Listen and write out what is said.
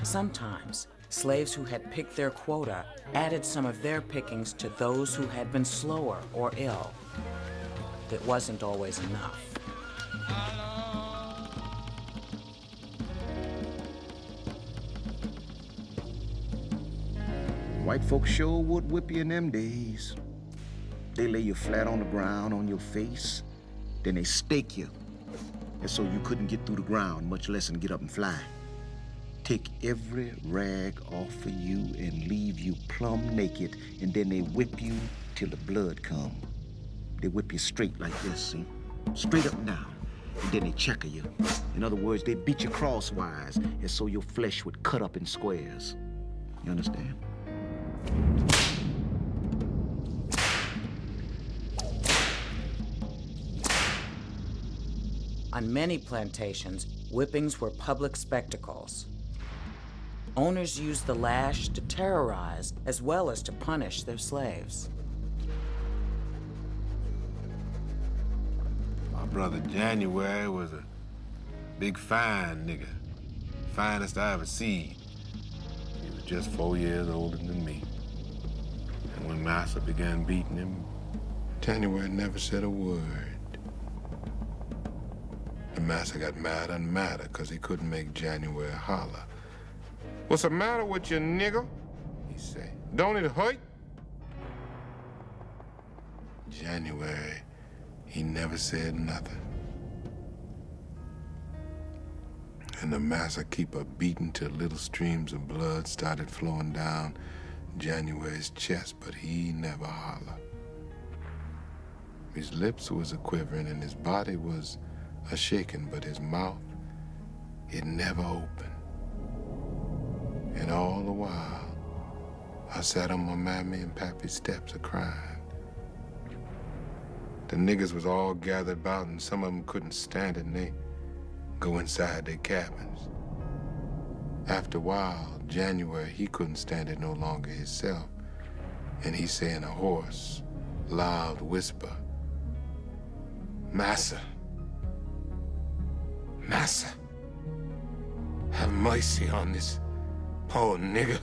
Sometimes, slaves who had picked their quota added some of their pickings to those who had been slower or ill. It wasn't always enough. White folks sure would whip you in them days. They lay you flat on the ground on your face, then they stake you, and so you couldn't get through the ground, much less than get up and fly. Take every rag off of you and leave you plumb naked, and then they whip you till the blood come. They whip you straight like this, see? Straight up and down, and then they checker you. In other words, they beat you crosswise, and so your flesh would cut up in squares. You understand? On many plantations, whippings were public spectacles. Owners used the lash to terrorize as well as to punish their slaves. My brother January was a big fine nigga. Finest I ever seen. He was just 4 years older than me. And when Massa began beating him, January never said a word. The Massa got madder and madder because he couldn't make January holler. "What's the matter with you, nigga?" he said. "Don't it hurt?" January, he never said nothing. And the Massa keep a beating till little streams of blood started flowing down January's chest, but he never holler. His lips was a-quivering and his body was a-shaking, but his mouth, it never opened. And all the while, I sat on my mammy and pappy's steps a-crying. The niggas was all gathered about and some of them couldn't stand it and they go inside their cabins. After a while, January, he couldn't stand it no longer himself. And he say in a hoarse, loud whisper, "Massa, Massa, have mercy on this poor nigga."